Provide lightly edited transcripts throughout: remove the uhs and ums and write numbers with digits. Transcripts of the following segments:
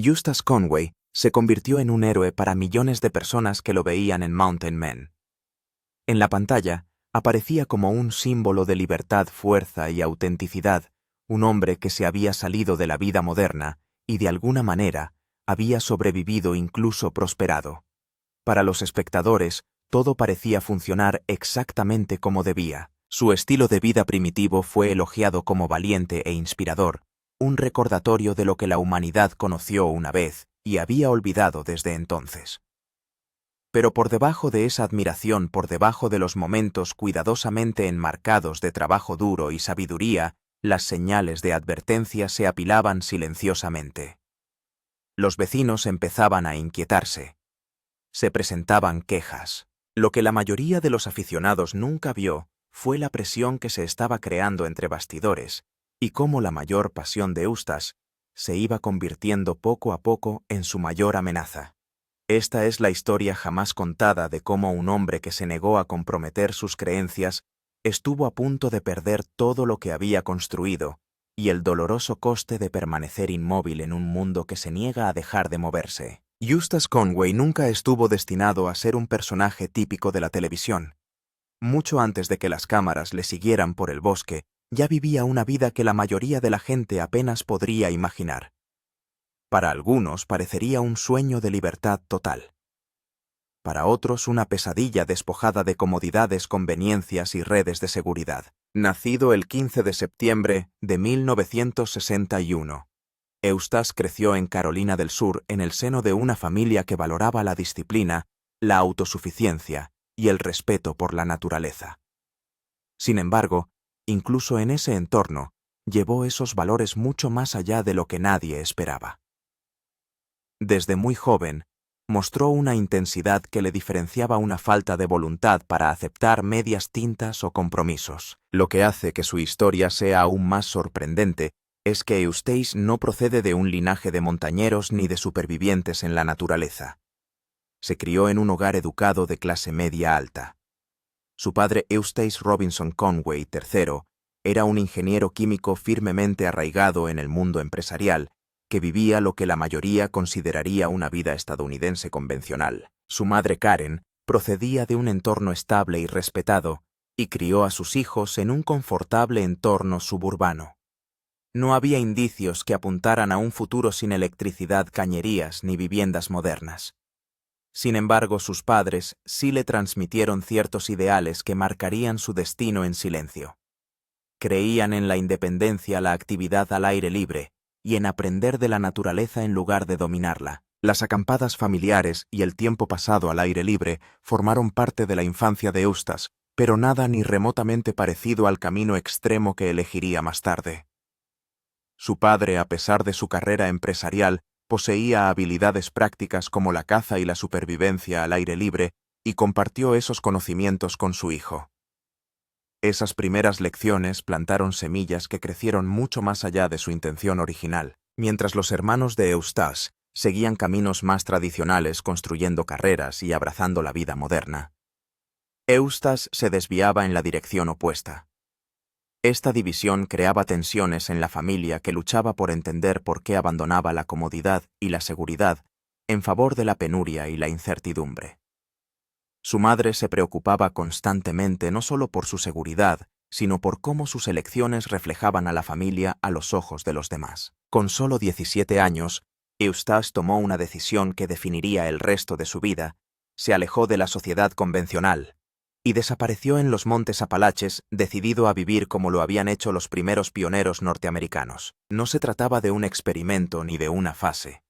Eustace Conway se convirtió en un héroe para millones de personas que lo veían en Mountain Men. En la pantalla, aparecía como un símbolo de libertad, fuerza y autenticidad, un hombre que se había salido de la vida moderna y de alguna manera había sobrevivido, incluso prosperado. Para los espectadores, todo parecía funcionar exactamente como debía. Su estilo de vida primitivo fue elogiado como valiente e inspirador, un recordatorio de lo que la humanidad conoció una vez y había olvidado desde entonces. Pero por debajo de esa admiración, por debajo de los momentos cuidadosamente enmarcados de trabajo duro y sabiduría, las señales de advertencia se apilaban silenciosamente. Los vecinos empezaban a inquietarse. Se presentaban quejas. Lo que la mayoría de los aficionados nunca vio fue la presión que se estaba creando entre bastidores y cómo la mayor pasión de Eustace se iba convirtiendo poco a poco en su mayor amenaza. Esta es la historia jamás contada de cómo un hombre que se negó a comprometer sus creencias estuvo a punto de perder todo lo que había construido y el doloroso coste de permanecer inmóvil en un mundo que se niega a dejar de moverse. Eustace Conway nunca estuvo destinado a ser un personaje típico de la televisión. Mucho antes de que las cámaras le siguieran por el bosque, ya vivía una vida que la mayoría de la gente apenas podría imaginar. Para algunos parecería un sueño de libertad total. Para otros una pesadilla despojada de comodidades, conveniencias y redes de seguridad. Nacido el 15 de septiembre de 1961. Eustace creció en Carolina del Sur en el seno de una familia que valoraba la disciplina, la autosuficiencia y el respeto por la naturaleza. Sin embargo, incluso en ese entorno, llevó esos valores mucho más allá de lo que nadie esperaba. Desde muy joven, mostró una intensidad que le diferenciaba una falta de voluntad para aceptar medias tintas o compromisos. Lo que hace que su historia sea aún más sorprendente es que Eustace no procede de un linaje de montañeros ni de supervivientes en la naturaleza. Se crió en un hogar educado de clase media alta. Su padre Eustace Robinson Conway III era un ingeniero químico firmemente arraigado en el mundo empresarial, que vivía lo que la mayoría consideraría una vida estadounidense convencional. Su madre Karen procedía de un entorno estable y respetado, y crió a sus hijos en un confortable entorno suburbano. No había indicios que apuntaran a un futuro sin electricidad, cañerías ni viviendas modernas. Sin embargo, sus padres sí le transmitieron ciertos ideales que marcarían su destino en silencio. Creían en la independencia, la actividad al aire libre y en aprender de la naturaleza en lugar de dominarla. Las acampadas familiares y el tiempo pasado al aire libre formaron parte de la infancia de Eustace, pero nada ni remotamente parecido al camino extremo que elegiría más tarde. Su padre, a pesar de su carrera empresarial, poseía habilidades prácticas como la caza y la supervivencia al aire libre y compartió esos conocimientos con su hijo. Esas primeras lecciones plantaron semillas que crecieron mucho más allá de su intención original, mientras los hermanos de Eustace seguían caminos más tradicionales construyendo carreras y abrazando la vida moderna. Eustace se desviaba en la dirección opuesta. Esta división creaba tensiones en la familia que luchaba por entender por qué abandonaba la comodidad y la seguridad en favor de la penuria y la incertidumbre. Su madre se preocupaba constantemente no solo por su seguridad, sino por cómo sus elecciones reflejaban a la familia a los ojos de los demás. Con solo 17 años, Eustace tomó una decisión que definiría el resto de su vida, se alejó de la sociedad convencional y desapareció en los montes Apalaches, decidido a vivir como lo habían hecho los primeros pioneros norteamericanos. No se trataba de un experimento ni de una fase.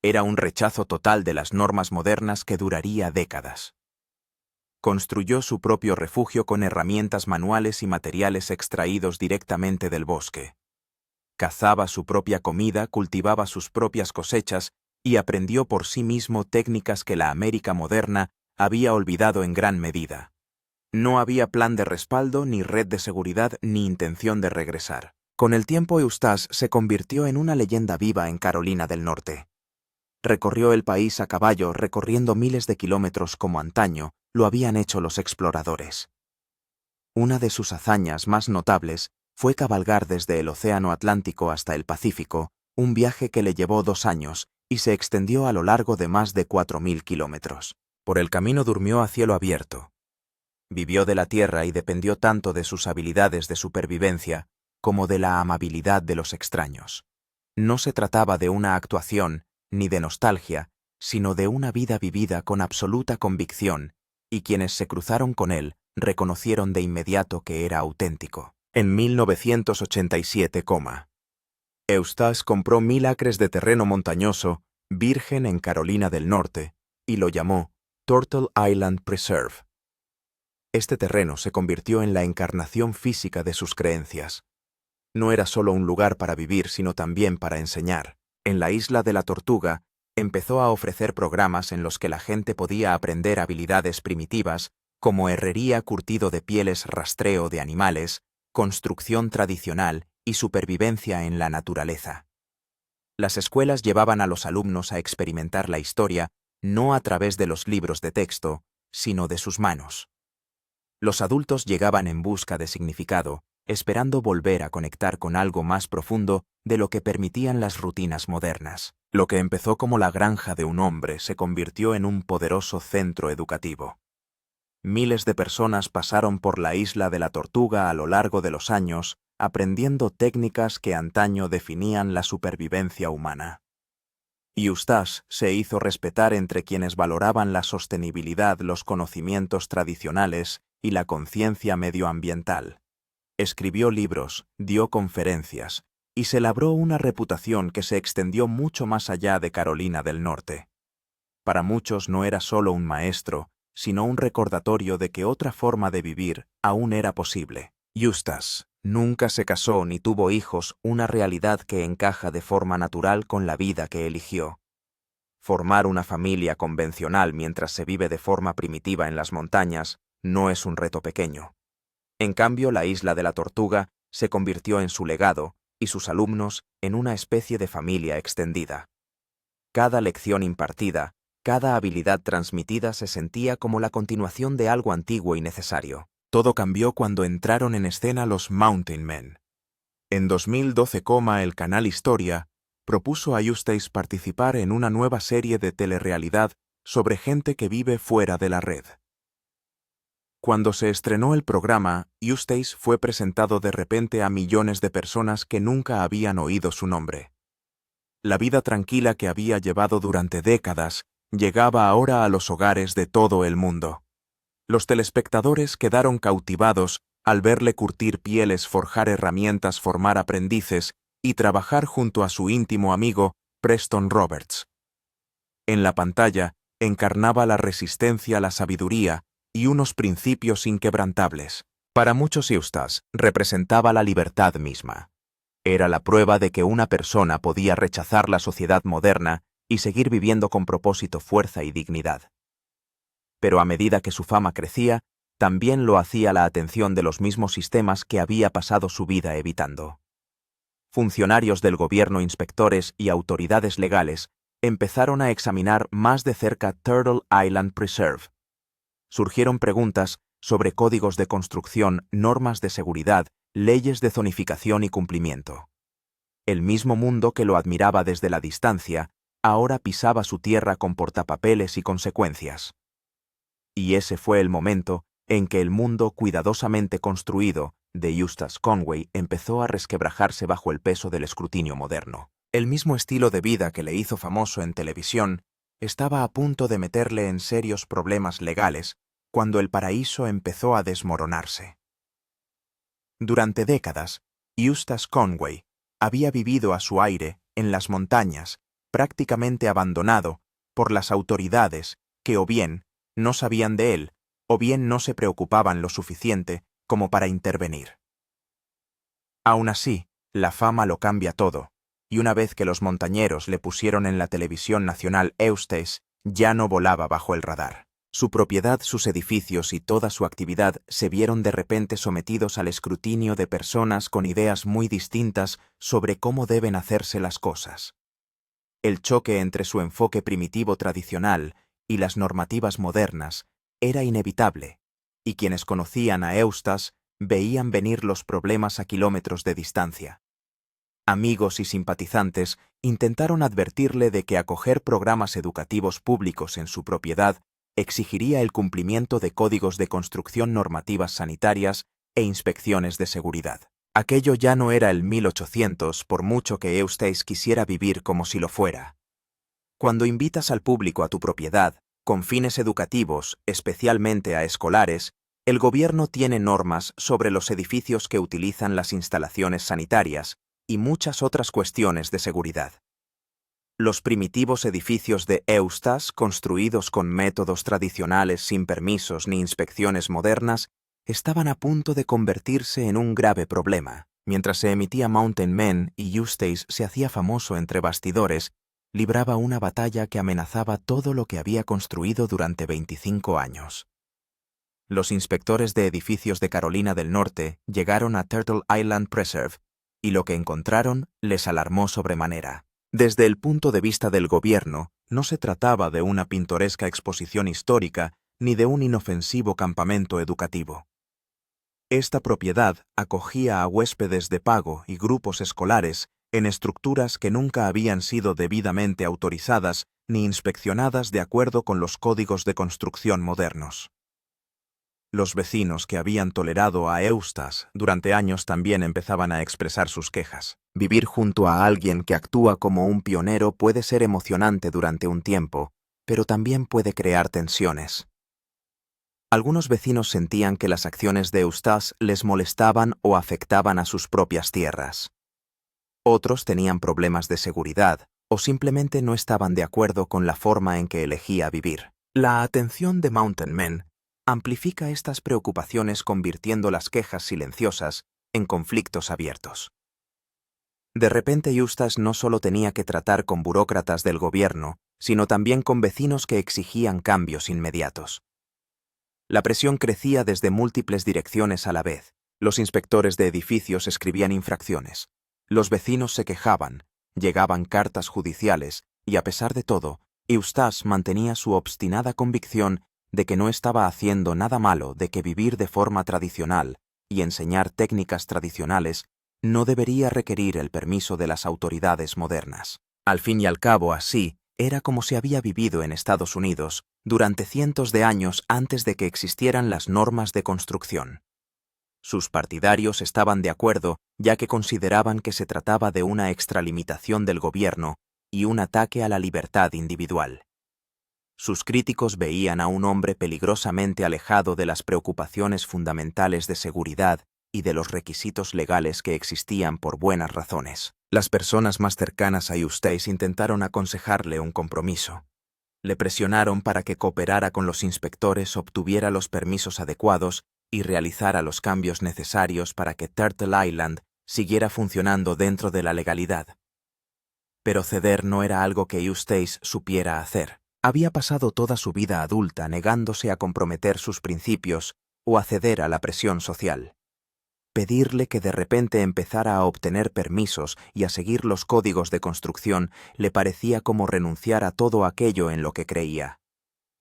Era un rechazo total de las normas modernas que duraría décadas. Construyó su propio refugio con herramientas manuales y materiales extraídos directamente del bosque. Cazaba su propia comida, cultivaba sus propias cosechas y aprendió por sí mismo técnicas que la América moderna había olvidado en gran medida. No había plan de respaldo, ni red de seguridad, ni intención de regresar. Con el tiempo, Eustace se convirtió en una leyenda viva en Carolina del Norte. Recorrió el país a caballo, recorriendo miles de kilómetros como antaño lo habían hecho los exploradores. Una de sus hazañas más notables fue cabalgar desde el Océano Atlántico hasta el Pacífico, un viaje que le llevó 2 años y se extendió a lo largo de más de 4.000 kilómetros. Por el camino durmió a cielo abierto. Vivió de la tierra y dependió tanto de sus habilidades de supervivencia como de la amabilidad de los extraños. No se trataba de una actuación ni de nostalgia, sino de una vida vivida con absoluta convicción, y quienes se cruzaron con él reconocieron de inmediato que era auténtico. En 1987, Eustace compró 1.000 acres de terreno montañoso, virgen en Carolina del Norte, y lo llamó Turtle Island Preserve. Este terreno se convirtió en la encarnación física de sus creencias. No era solo un lugar para vivir, sino también para enseñar. En la isla de la Tortuga, empezó a ofrecer programas en los que la gente podía aprender habilidades primitivas como herrería, curtido de pieles, rastreo de animales, construcción tradicional y supervivencia en la naturaleza. Las escuelas llevaban a los alumnos a experimentar la historia no a través de los libros de texto, sino de sus manos. Los adultos llegaban en busca de significado, esperando volver a conectar con algo más profundo de lo que permitían las rutinas modernas. Lo que empezó como la granja de un hombre se convirtió en un poderoso centro educativo. Miles de personas pasaron por la isla de la Tortuga a lo largo de los años, aprendiendo técnicas que antaño definían la supervivencia humana. Eustace se hizo respetar entre quienes valoraban la sostenibilidad, los conocimientos tradicionales y la conciencia medioambiental. Escribió libros, dio conferencias, y se labró una reputación que se extendió mucho más allá de Carolina del Norte. Para muchos no era solo un maestro, sino un recordatorio de que otra forma de vivir aún era posible. Eustace nunca se casó ni tuvo hijos, una realidad que encaja de forma natural con la vida que eligió. Formar una familia convencional mientras se vive de forma primitiva en las montañas no es un reto pequeño. En cambio, la isla de la Tortuga se convirtió en su legado y sus alumnos en una especie de familia extendida. Cada lección impartida, cada habilidad transmitida se sentía como la continuación de algo antiguo y necesario. Todo cambió cuando entraron en escena los Mountain Men. En 2012, el canal Historia propuso a Eustace participar en una nueva serie de telerrealidad sobre gente que vive fuera de la red. Cuando se estrenó el programa, Eustace fue presentado de repente a millones de personas que nunca habían oído su nombre. La vida tranquila que había llevado durante décadas llegaba ahora a los hogares de todo el mundo. Los telespectadores quedaron cautivados al verle curtir pieles, forjar herramientas, formar aprendices y trabajar junto a su íntimo amigo, Preston Roberts. En la pantalla encarnaba la resistencia, la sabiduría y unos principios inquebrantables. Para muchos, Eustace representaba la libertad misma. Era la prueba de que una persona podía rechazar la sociedad moderna y seguir viviendo con propósito, fuerza y dignidad. Pero a medida que su fama crecía, también lo hacía la atención de los mismos sistemas que había pasado su vida evitando. Funcionarios del gobierno, inspectores y autoridades legales empezaron a examinar más de cerca Turtle Island Preserve. Surgieron preguntas sobre códigos de construcción, normas de seguridad, leyes de zonificación y cumplimiento. El mismo mundo que lo admiraba desde la distancia, ahora pisaba su tierra con portapapeles y consecuencias. Y ese fue el momento en que el mundo cuidadosamente construido de Eustace Conway empezó a resquebrajarse bajo el peso del escrutinio moderno. El mismo estilo de vida que le hizo famoso en televisión estaba a punto de meterle en serios problemas legales cuando el paraíso empezó a desmoronarse. Durante décadas, Eustace Conway había vivido a su aire en las montañas, prácticamente abandonado por las autoridades que o bien no sabían de él o bien no se preocupaban lo suficiente como para intervenir. Aún así, la fama lo cambia todo, y una vez que los montañeros le pusieron en la televisión nacional, Eustace ya no volaba bajo el radar. Su propiedad, sus edificios y toda su actividad se vieron de repente sometidos al escrutinio de personas con ideas muy distintas sobre cómo deben hacerse las cosas. El choque entre su enfoque primitivo tradicional y las normativas modernas era inevitable, y quienes conocían a Eustace veían venir los problemas a kilómetros de distancia. Amigos y simpatizantes intentaron advertirle de que acoger programas educativos públicos en su propiedad exigiría el cumplimiento de códigos de construcción, normativas sanitarias e inspecciones de seguridad. Aquello ya no era el 1800, por mucho que Eustace quisiera vivir como si lo fuera. Cuando invitas al público a tu propiedad, con fines educativos, especialmente a escolares, el gobierno tiene normas sobre los edificios que utilizan las instalaciones sanitarias y muchas otras cuestiones de seguridad. Los primitivos edificios de Eustace, construidos con métodos tradicionales sin permisos ni inspecciones modernas, estaban a punto de convertirse en un grave problema. Mientras se emitía Mountain Men y Eustace se hacía famoso entre bastidores, libraba una batalla que amenazaba todo lo que había construido durante 25 años. Los inspectores de edificios de Carolina del Norte llegaron a Turtle Island Preserve, y lo que encontraron les alarmó sobremanera. Desde el punto de vista del gobierno, no se trataba de una pintoresca exposición histórica ni de un inofensivo campamento educativo. Esta propiedad acogía a huéspedes de pago y grupos escolares en estructuras que nunca habían sido debidamente autorizadas ni inspeccionadas de acuerdo con los códigos de construcción modernos. Los vecinos que habían tolerado a Eustace durante años también empezaban a expresar sus quejas. Vivir junto a alguien que actúa como un pionero puede ser emocionante durante un tiempo, pero también puede crear tensiones. Algunos vecinos sentían que las acciones de Eustace les molestaban o afectaban a sus propias tierras. Otros tenían problemas de seguridad o simplemente no estaban de acuerdo con la forma en que elegía vivir. La atención de Mountain Men amplifica estas preocupaciones, convirtiendo las quejas silenciosas en conflictos abiertos. De repente Eustace no solo tenía que tratar con burócratas del gobierno, sino también con vecinos que exigían cambios inmediatos. La presión crecía desde múltiples direcciones a la vez. Los inspectores de edificios escribían infracciones. Los vecinos se quejaban, llegaban cartas judiciales, y a pesar de todo, Eustace mantenía su obstinada convicción de que no estaba haciendo nada malo, de que vivir de forma tradicional y enseñar técnicas tradicionales no debería requerir el permiso de las autoridades modernas. Al fin y al cabo, así, era como se había vivido en Estados Unidos durante cientos de años antes de que existieran las normas de construcción. Sus partidarios estaban de acuerdo, ya que consideraban que se trataba de una extralimitación del gobierno y un ataque a la libertad individual. Sus críticos veían a un hombre peligrosamente alejado de las preocupaciones fundamentales de seguridad y de los requisitos legales que existían por buenas razones. Las personas más cercanas a Eustace intentaron aconsejarle un compromiso. Le presionaron para que cooperara con los inspectores, obtuviera los permisos adecuados y realizara los cambios necesarios para que Turtle Island siguiera funcionando dentro de la legalidad. Pero ceder no era algo que Eustace supiera hacer. Había pasado toda su vida adulta negándose a comprometer sus principios o a ceder a la presión social. Pedirle que de repente empezara a obtener permisos y a seguir los códigos de construcción le parecía como renunciar a todo aquello en lo que creía.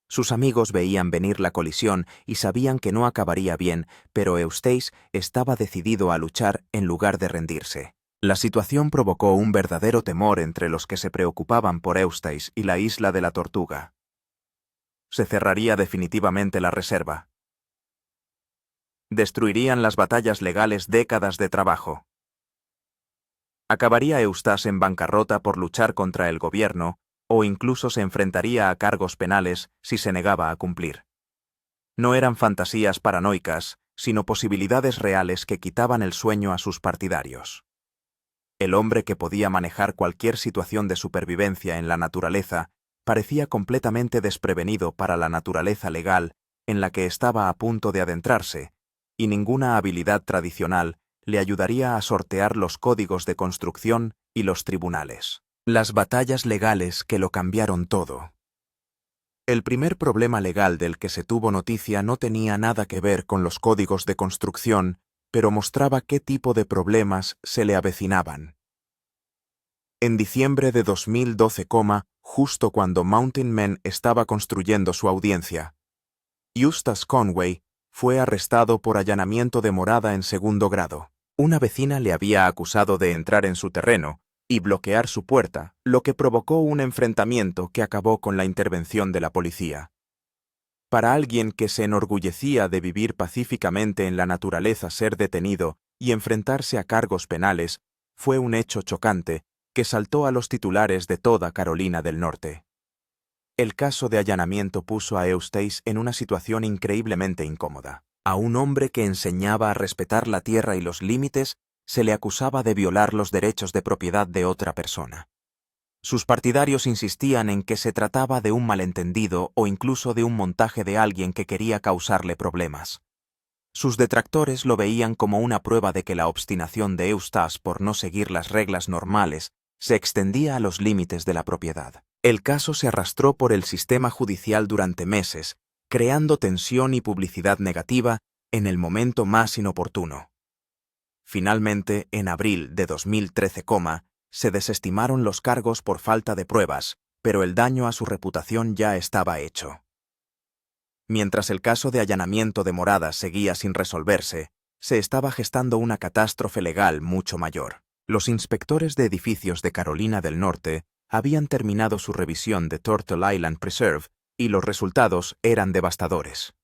Sus amigos veían venir la colisión y sabían que no acabaría bien, pero Eustace estaba decidido a luchar en lugar de rendirse. La situación provocó un verdadero temor entre los que se preocupaban por Eustace y la isla de la Tortuga. Se cerraría definitivamente la reserva. Destruirían las batallas legales décadas de trabajo. Acabaría Eustace en bancarrota por luchar contra el gobierno, o incluso se enfrentaría a cargos penales si se negaba a cumplir. No eran fantasías paranoicas, sino posibilidades reales que quitaban el sueño a sus partidarios. El hombre que podía manejar cualquier situación de supervivencia en la naturaleza parecía completamente desprevenido para la naturaleza legal en la que estaba a punto de adentrarse, y ninguna habilidad tradicional le ayudaría a sortear los códigos de construcción y los tribunales. Las batallas legales que lo cambiaron todo. El primer problema legal del que se tuvo noticia no tenía nada que ver con los códigos de construcción, pero mostraba qué tipo de problemas se le avecinaban. En diciembre de 2012, justo cuando Mountain Men estaba construyendo su audiencia, Eustace Conway fue arrestado por allanamiento de morada en segundo grado. Una vecina le había acusado de entrar en su terreno y bloquear su puerta, lo que provocó un enfrentamiento que acabó con la intervención de la policía. Para alguien que se enorgullecía de vivir pacíficamente en la naturaleza, ser detenido y enfrentarse a cargos penales fue un hecho chocante que saltó a los titulares de toda Carolina del Norte. El caso de allanamiento puso a Eustace en una situación increíblemente incómoda. A un hombre que enseñaba a respetar la tierra y los límites se le acusaba de violar los derechos de propiedad de otra persona. Sus partidarios insistían en que se trataba de un malentendido o incluso de un montaje de alguien que quería causarle problemas. Sus detractores lo veían como una prueba de que la obstinación de Eustace por no seguir las reglas normales se extendía a los límites de la propiedad. El caso se arrastró por el sistema judicial durante meses, creando tensión y publicidad negativa en el momento más inoportuno. Finalmente, en abril de 2013, se desestimaron los cargos por falta de pruebas, pero el daño a su reputación ya estaba hecho. Mientras el caso de allanamiento de moradas seguía sin resolverse, se estaba gestando una catástrofe legal mucho mayor. Los inspectores de edificios de Carolina del Norte habían terminado su revisión de Turtle Island Preserve y los resultados eran devastadores.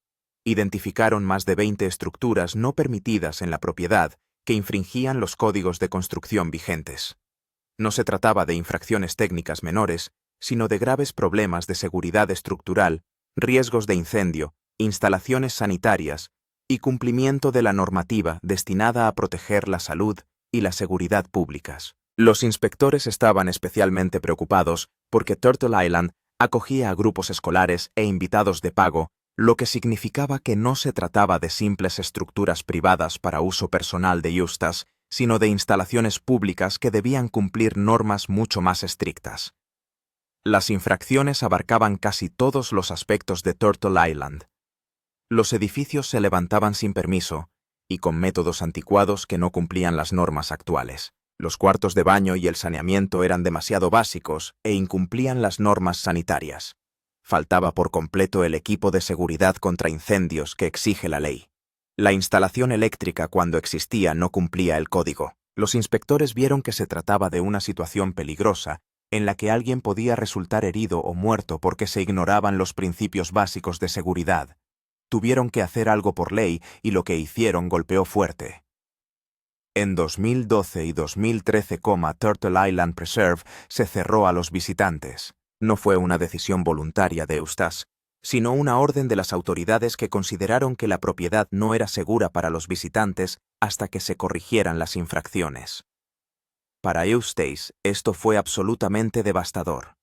Identificaron más de 20 estructuras no permitidas en la propiedad que infringían los códigos de construcción vigentes. No se trataba de infracciones técnicas menores, sino de graves problemas de seguridad estructural, riesgos de incendio, instalaciones sanitarias y cumplimiento de la normativa destinada a proteger la salud y la seguridad públicas. Los inspectores estaban especialmente preocupados porque Turtle Island acogía a grupos escolares e invitados de pago, lo que significaba que no se trataba de simples estructuras privadas para uso personal de Eustace, sino de instalaciones públicas que debían cumplir normas mucho más estrictas. Las infracciones abarcaban casi todos los aspectos de Turtle Island. Los edificios se levantaban sin permiso y con métodos anticuados que no cumplían las normas actuales. Los cuartos de baño y el saneamiento eran demasiado básicos e incumplían las normas sanitarias. Faltaba por completo el equipo de seguridad contra incendios que exige la ley. La instalación eléctrica, cuando existía, no cumplía el código. Los inspectores vieron que se trataba de una situación peligrosa, en la que alguien podía resultar herido o muerto porque se ignoraban los principios básicos de seguridad. Tuvieron que hacer algo por ley y lo que hicieron golpeó fuerte. En 2012 y 2013, Turtle Island Preserve se cerró a los visitantes. No fue una decisión voluntaria de Eustace, sino una orden de las autoridades que consideraron que la propiedad no era segura para los visitantes hasta que se corrigieran las infracciones. Para Eustace, esto fue absolutamente devastador.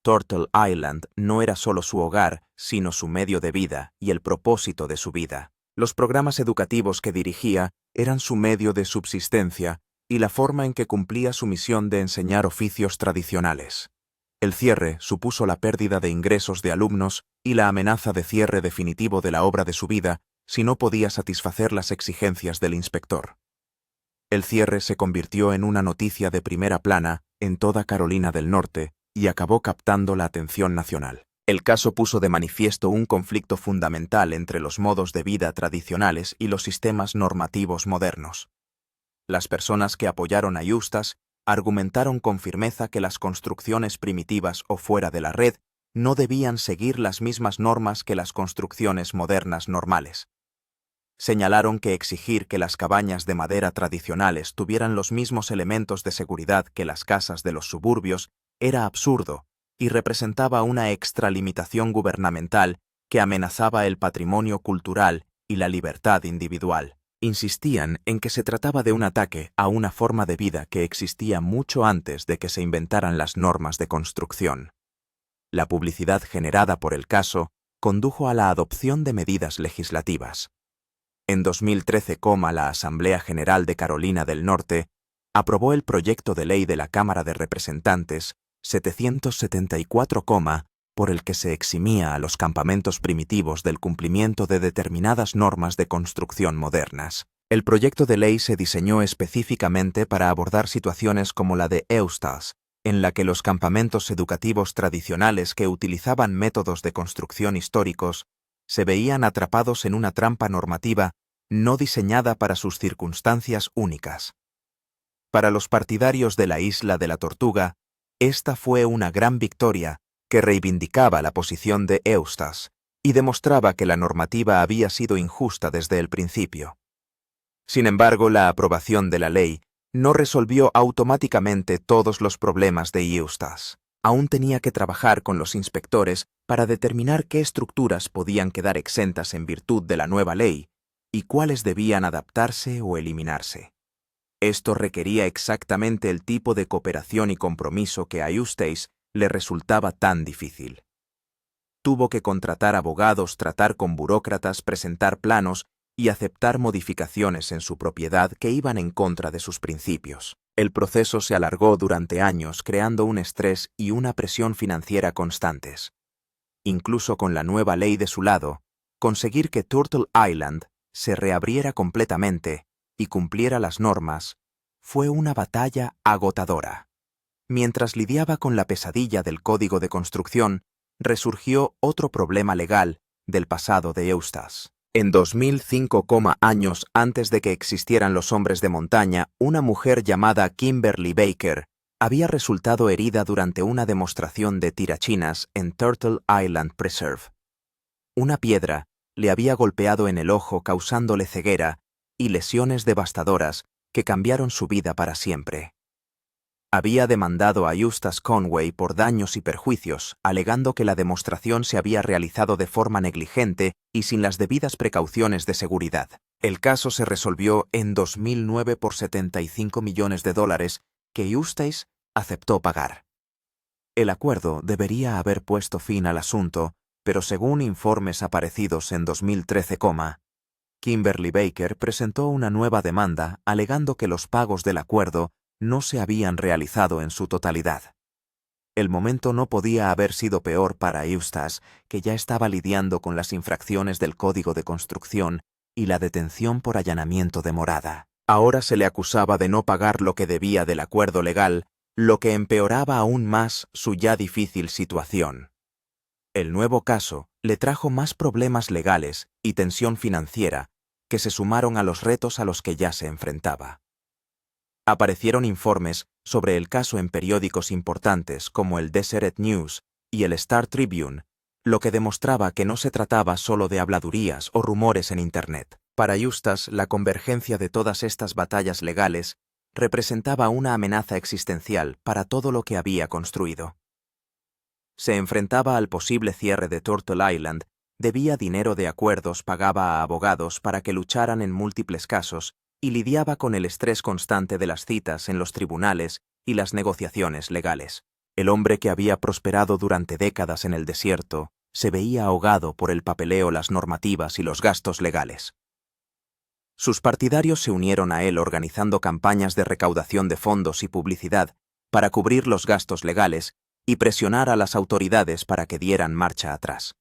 Turtle Island no era solo su hogar, sino su medio de vida y el propósito de su vida. Los programas educativos que dirigía eran su medio de subsistencia y la forma en que cumplía su misión de enseñar oficios tradicionales. El cierre supuso la pérdida de ingresos de alumnos y la amenaza de cierre definitivo de la obra de su vida si no podía satisfacer las exigencias del inspector. El cierre se convirtió en una noticia de primera plana en toda Carolina del Norte y acabó captando la atención nacional. El caso puso de manifiesto un conflicto fundamental entre los modos de vida tradicionales y los sistemas normativos modernos. Las personas que apoyaron a Eustace argumentaron con firmeza que las construcciones primitivas o fuera de la red no debían seguir las mismas normas que las construcciones modernas normales. Señalaron que exigir que las cabañas de madera tradicionales tuvieran los mismos elementos de seguridad que las casas de los suburbios era absurdo y representaba una extralimitación gubernamental que amenazaba el patrimonio cultural y la libertad individual. Insistían en que se trataba de un ataque a una forma de vida que existía mucho antes de que se inventaran las normas de construcción. La publicidad generada por el caso condujo a la adopción de medidas legislativas. En 2013, la Asamblea General de Carolina del Norte aprobó el proyecto de ley de la Cámara de Representantes 774, por el que se eximía a los campamentos primitivos del cumplimiento de determinadas normas de construcción modernas. El proyecto de ley se diseñó específicamente para abordar situaciones como la de Eustace, en la que los campamentos educativos tradicionales que utilizaban métodos de construcción históricos se veían atrapados en una trampa normativa no diseñada para sus circunstancias únicas. Para los partidarios de la Isla de la Tortuga, esta fue una gran victoria que reivindicaba la posición de Eustace y demostraba que la normativa había sido injusta desde el principio. Sin embargo, la aprobación de la ley no resolvió automáticamente todos los problemas de Eustace. Aún tenía que trabajar con los inspectores para determinar qué estructuras podían quedar exentas en virtud de la nueva ley y cuáles debían adaptarse o eliminarse. Esto requería exactamente el tipo de cooperación y compromiso que a Eustace le resultaba tan difícil. Tuvo que contratar abogados, tratar con burócratas, presentar planos y aceptar modificaciones en su propiedad que iban en contra de sus principios. El proceso se alargó durante años, creando un estrés y una presión financiera constantes. Incluso con la nueva ley de su lado, conseguir que Turtle Island se reabriera completamente y cumpliera las normas fue una batalla agotadora. Mientras lidiaba con la pesadilla del código de construcción, resurgió otro problema legal del pasado de Eustace. En 2005, años antes de que existieran los hombres de montaña, una mujer llamada Kimberly Baker había resultado herida durante una demostración de tirachinas en Turtle Island Preserve. Una piedra le había golpeado en el ojo causándole ceguera y lesiones devastadoras que cambiaron su vida para siempre. Había demandado a Eustace Conway por daños y perjuicios, alegando que la demostración se había realizado de forma negligente y sin las debidas precauciones de seguridad. El caso se resolvió en 2009 por $75 millones que Eustace aceptó pagar. El acuerdo debería haber puesto fin al asunto, pero según informes aparecidos en 2013, Kimberly Baker presentó una nueva demanda alegando que los pagos del acuerdo no se habían realizado en su totalidad. El momento no podía haber sido peor para Eustace, que ya estaba lidiando con las infracciones del Código de Construcción y la detención por allanamiento de morada. Ahora se le acusaba de no pagar lo que debía del acuerdo legal, lo que empeoraba aún más su ya difícil situación. El nuevo caso le trajo más problemas legales y tensión financiera que se sumaron a los retos a los que ya se enfrentaba. Aparecieron informes sobre el caso en periódicos importantes como el Deseret News y el Star Tribune, lo que demostraba que no se trataba solo de habladurías o rumores en Internet. Para Eustace, la convergencia de todas estas batallas legales representaba una amenaza existencial para todo lo que había construido. Se enfrentaba al posible cierre de Turtle Island, debía dinero de acuerdos, pagaba a abogados para que lucharan en múltiples casos y lidiaba con el estrés constante de las citas en los tribunales y las negociaciones legales. El hombre que había prosperado durante décadas en el desierto se veía ahogado por el papeleo, las normativas y los gastos legales. Sus partidarios se unieron a él organizando campañas de recaudación de fondos y publicidad para cubrir los gastos legales y presionar a las autoridades para que dieran marcha atrás.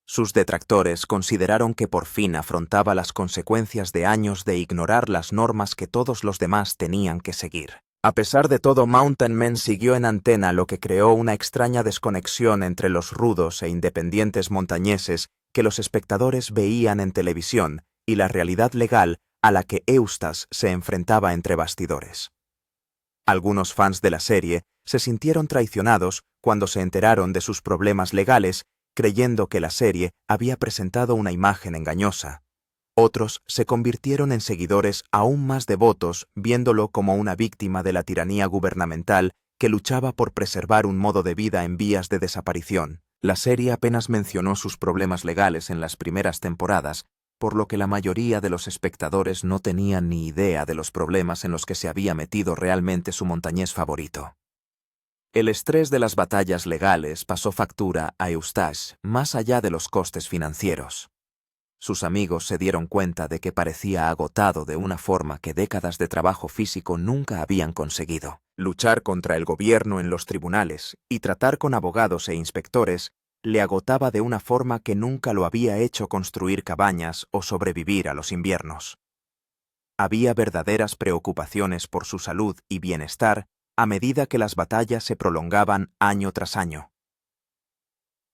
Sus detractores consideraron que por fin afrontaba las consecuencias de años de ignorar las normas que todos los demás tenían que seguir. A pesar de todo, Mountain Men siguió en antena, lo que creó una extraña desconexión entre los rudos e independientes montañeses que los espectadores veían en televisión y la realidad legal a la que Eustace se enfrentaba entre bastidores. Algunos fans de la serie se sintieron traicionados cuando se enteraron de sus problemas legales, creyendo que la serie había presentado una imagen engañosa. Otros se convirtieron en seguidores aún más devotos, viéndolo como una víctima de la tiranía gubernamental que luchaba por preservar un modo de vida en vías de desaparición. La serie apenas mencionó sus problemas legales en las primeras temporadas, por lo que la mayoría de los espectadores no tenían ni idea de los problemas en los que se había metido realmente su montañés favorito. El estrés de las batallas legales pasó factura a Eustace más allá de los costes financieros. Sus amigos se dieron cuenta de que parecía agotado de una forma que décadas de trabajo físico nunca habían conseguido. Luchar contra el gobierno en los tribunales y tratar con abogados e inspectores le agotaba de una forma que nunca lo había hecho construir cabañas o sobrevivir a los inviernos. Había verdaderas preocupaciones por su salud y bienestar a medida que las batallas se prolongaban año tras año.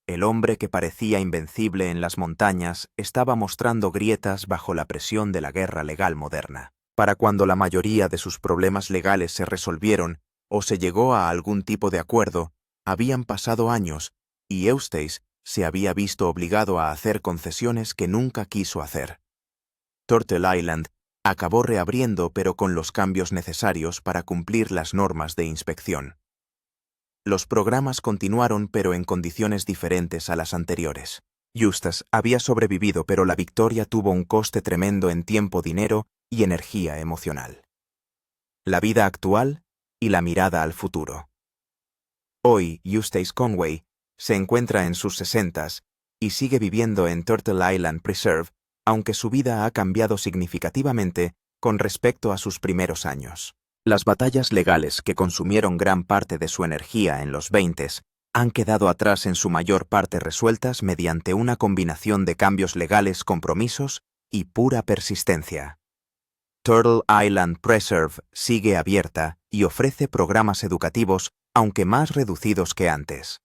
El hombre que parecía invencible en las montañas estaba mostrando grietas bajo la presión de la guerra legal moderna. Para cuando la mayoría de sus problemas legales se resolvieron o se llegó a algún tipo de acuerdo, habían pasado años y Eustace se había visto obligado a hacer concesiones que nunca quiso hacer. Turtle Island acabó reabriendo pero con los cambios necesarios para cumplir las normas de inspección. Los programas continuaron pero en condiciones diferentes a las anteriores. Eustace había sobrevivido pero la victoria tuvo un coste tremendo en tiempo, dinero y energía emocional. La vida actual y la mirada al futuro. Hoy Eustace Conway se encuentra en sus 60s y sigue viviendo en Turtle Island Preserve, aunque su vida ha cambiado significativamente con respecto a sus primeros años. Las batallas legales que consumieron gran parte de su energía en los 20s han quedado atrás en su mayor parte resueltas mediante una combinación de cambios legales, compromisos y pura persistencia. Turtle Island Preserve sigue abierta y ofrece programas educativos, aunque más reducidos que antes.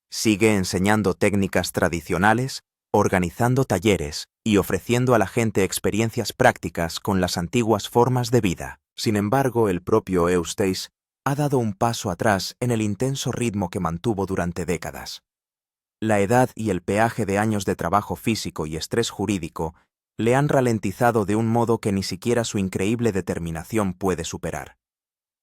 Sigue enseñando técnicas tradicionales, organizando talleres y ofreciendo a la gente experiencias prácticas con las antiguas formas de vida. Sin embargo, el propio Eustace ha dado un paso atrás en el intenso ritmo que mantuvo durante décadas. La edad y el peaje de años de trabajo físico y estrés jurídico le han ralentizado de un modo que ni siquiera su increíble determinación puede superar.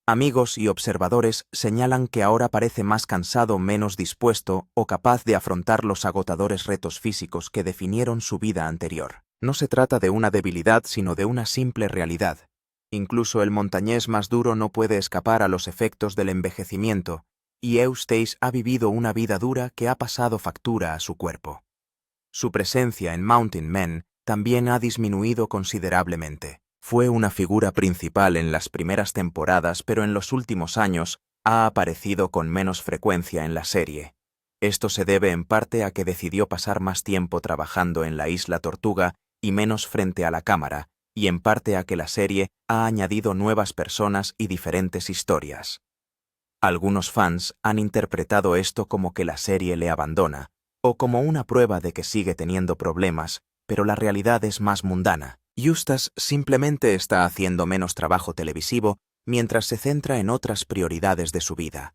Amigos y observadores señalan que ahora parece más cansado, menos dispuesto o capaz de afrontar los agotadores retos físicos que definieron su vida anterior. No se trata de una debilidad, sino de una simple realidad. Incluso el montañés más duro no puede escapar a los efectos del envejecimiento, y Eustace ha vivido una vida dura que ha pasado factura a su cuerpo. Su presencia en Mountain Men también ha disminuido considerablemente. Fue una figura principal en las primeras temporadas, pero en los últimos años ha aparecido con menos frecuencia en la serie. Esto se debe en parte a que decidió pasar más tiempo trabajando en la Isla Tortuga y menos frente a la cámara, y en parte a que la serie ha añadido nuevas personas y diferentes historias. Algunos fans han interpretado esto como que la serie le abandona, o como una prueba de que sigue teniendo problemas, pero la realidad es más mundana. Eustace simplemente está haciendo menos trabajo televisivo mientras se centra en otras prioridades de su vida.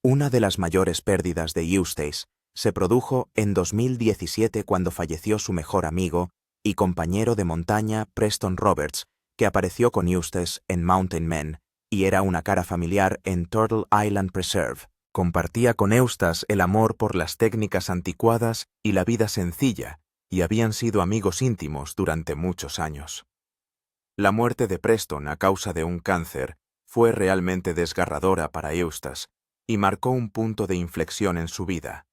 Una de las mayores pérdidas de Eustace se produjo en 2017 cuando falleció su mejor amigo y compañero de montaña Preston Roberts, que apareció con Eustace en Mountain Men y era una cara familiar en Turtle Island Preserve. Compartía con Eustace el amor por las técnicas anticuadas y la vida sencilla, y habían sido amigos íntimos durante muchos años. La muerte de Preston a causa de un cáncer fue realmente desgarradora para Eustace y marcó un punto de inflexión en su vida.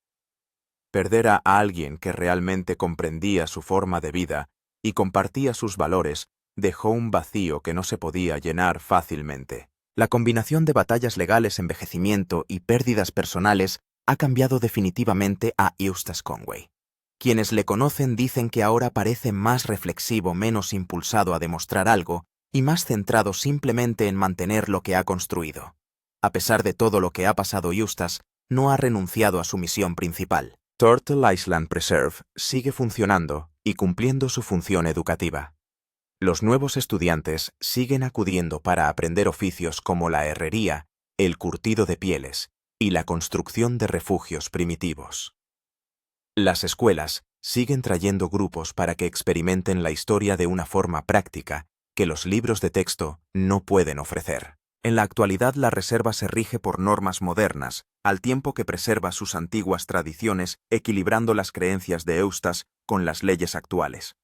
Perder a alguien que realmente comprendía su forma de vida y compartía sus valores dejó un vacío que no se podía llenar fácilmente. La combinación de batallas legales, envejecimiento y pérdidas personales ha cambiado definitivamente a Eustace Conway. Quienes le conocen dicen que ahora parece más reflexivo, menos impulsado a demostrar algo y más centrado simplemente en mantener lo que ha construido. A pesar de todo lo que ha pasado, Eustace no ha renunciado a su misión principal. Turtle Island Preserve sigue funcionando y cumpliendo su función educativa. Los nuevos estudiantes siguen acudiendo para aprender oficios como la herrería, el curtido de pieles y la construcción de refugios primitivos. Las escuelas siguen trayendo grupos para que experimenten la historia de una forma práctica que los libros de texto no pueden ofrecer. En la actualidad, la reserva se rige por normas modernas, al tiempo que preserva sus antiguas tradiciones, equilibrando las creencias de Eustace con las leyes actuales.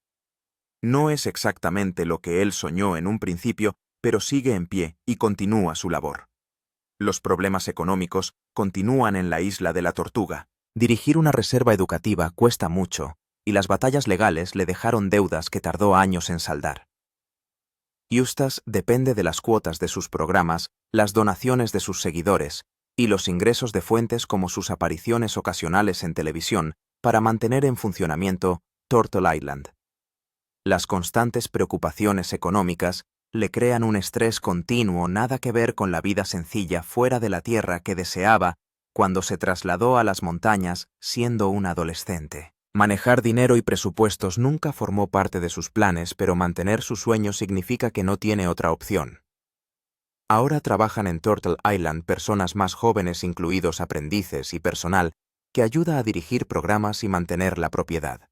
No es exactamente lo que él soñó en un principio, pero sigue en pie y continúa su labor. Los problemas económicos continúan en la Isla de la Tortuga. Dirigir una reserva educativa cuesta mucho, y las batallas legales le dejaron deudas que tardó años en saldar. Eustace depende de las cuotas de sus programas, las donaciones de sus seguidores y los ingresos de fuentes como sus apariciones ocasionales en televisión para mantener en funcionamiento Turtle Island. Las constantes preocupaciones económicas le crean un estrés continuo, nada que ver con la vida sencilla fuera de la tierra que deseaba cuando se trasladó a las montañas siendo un adolescente. Manejar dinero y presupuestos nunca formó parte de sus planes, pero mantener su sueño significa que no tiene otra opción. Ahora trabajan en Turtle Island personas más jóvenes, incluidos aprendices y personal, que ayuda a dirigir programas y mantener la propiedad.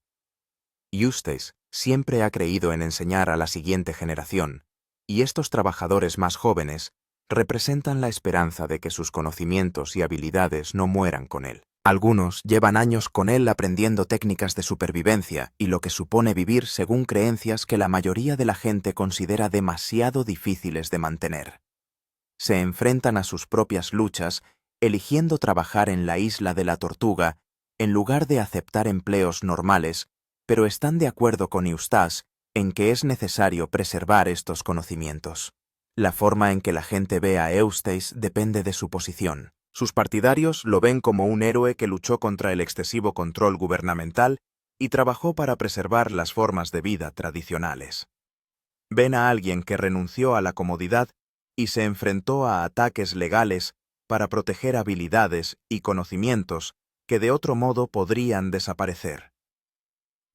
Eustace siempre ha creído en enseñar a la siguiente generación, y estos trabajadores más jóvenes representan la esperanza de que sus conocimientos y habilidades no mueran con él. Algunos llevan años con él aprendiendo técnicas de supervivencia y lo que supone vivir según creencias que la mayoría de la gente considera demasiado difíciles de mantener. Se enfrentan a sus propias luchas, eligiendo trabajar en la isla de la Tortuga en lugar de aceptar empleos normales, pero están de acuerdo con Eustace en que es necesario preservar estos conocimientos. La forma en que la gente ve a Eustace depende de su posición. Sus partidarios lo ven como un héroe que luchó contra el excesivo control gubernamental y trabajó para preservar las formas de vida tradicionales. Ven a alguien que renunció a la comodidad y se enfrentó a ataques legales para proteger habilidades y conocimientos que de otro modo podrían desaparecer.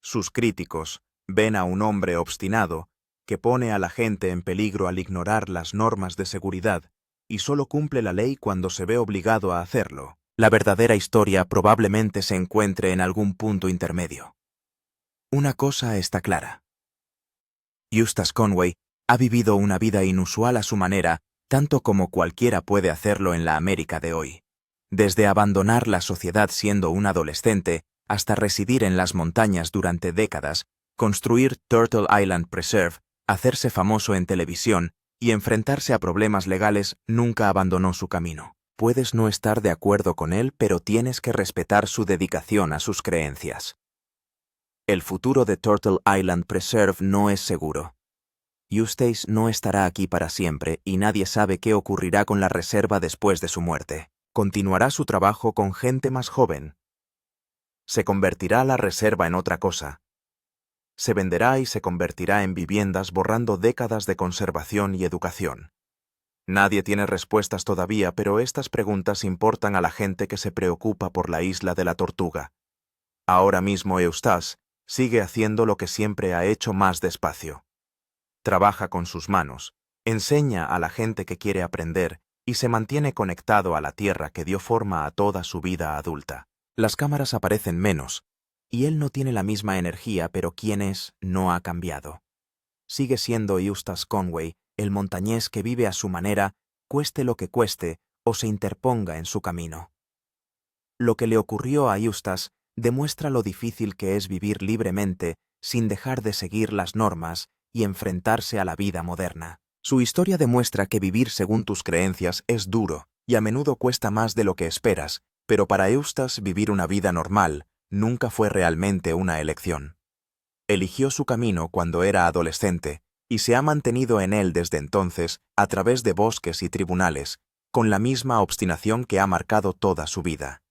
Sus críticos ven a un hombre obstinado que pone a la gente en peligro al ignorar las normas de seguridad y solo cumple la ley cuando se ve obligado a hacerlo. La verdadera historia probablemente se encuentre en algún punto intermedio. Una cosa está clara. Eustace Conway ha vivido una vida inusual a su manera, tanto como cualquiera puede hacerlo en la América de hoy. Desde abandonar la sociedad siendo un adolescente hasta residir en las montañas durante décadas, construir Turtle Island Preserve, hacerse famoso en televisión y enfrentarse a problemas legales, nunca abandonó su camino. Puedes no estar de acuerdo con él, pero tienes que respetar su dedicación a sus creencias. El futuro de Turtle Island Preserve no es seguro. Eustace no estará aquí para siempre y nadie sabe qué ocurrirá con la reserva después de su muerte. Continuará su trabajo con gente más joven. Se convertirá la reserva en otra cosa. Se venderá y se convertirá en viviendas, borrando décadas de conservación y educación. Nadie tiene respuestas todavía, pero estas preguntas importan a la gente que se preocupa por la isla de la Tortuga. Ahora mismo Eustace sigue haciendo lo que siempre ha hecho, más despacio. Trabaja con sus manos, enseña a la gente que quiere aprender y se mantiene conectado a la tierra que dio forma a toda su vida adulta. Las cámaras aparecen menos, y él no tiene la misma energía, pero quién es no ha cambiado. Sigue siendo Eustace Conway, el montañés que vive a su manera, cueste lo que cueste o se interponga en su camino. Lo que le ocurrió a Eustace demuestra lo difícil que es vivir libremente sin dejar de seguir las normas y enfrentarse a la vida moderna. Su historia demuestra que vivir según tus creencias es duro y a menudo cuesta más de lo que esperas, pero para Eustace vivir una vida normal nunca fue realmente una elección. Eligió su camino cuando era adolescente y se ha mantenido en él desde entonces a través de bosques y tribunales, con la misma obstinación que ha marcado toda su vida.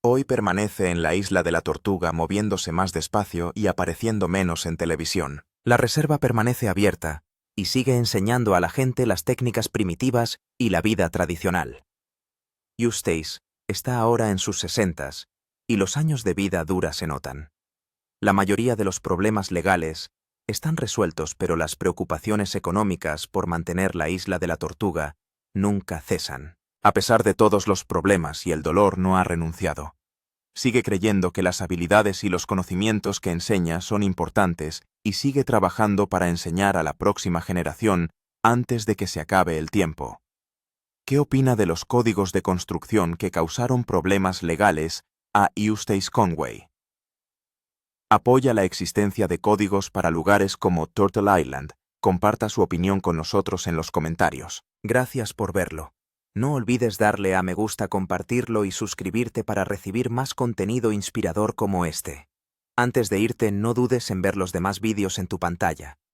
Hoy permanece en la isla de la Tortuga, moviéndose más despacio y apareciendo menos en televisión. La reserva permanece abierta y sigue enseñando a la gente las técnicas primitivas y la vida tradicional. Eustace está ahora en sus 60s y los años de vida dura se notan. La mayoría de los problemas legales están resueltos, pero las preocupaciones económicas por mantener la isla de la Tortuga nunca cesan. A pesar de todos los problemas y el dolor, no ha renunciado. Sigue creyendo que las habilidades y los conocimientos que enseña son importantes y sigue trabajando para enseñar a la próxima generación antes de que se acabe el tiempo. ¿Qué opina de los códigos de construcción que causaron problemas legales a Eustace Conway? Apoya la existencia de códigos para lugares como Turtle Island. Comparta su opinión con nosotros en los comentarios. Gracias por verlo. No olvides darle a me gusta, compartirlo y suscribirte para recibir más contenido inspirador como este. Antes de irte, no dudes en ver los demás vídeos en tu pantalla.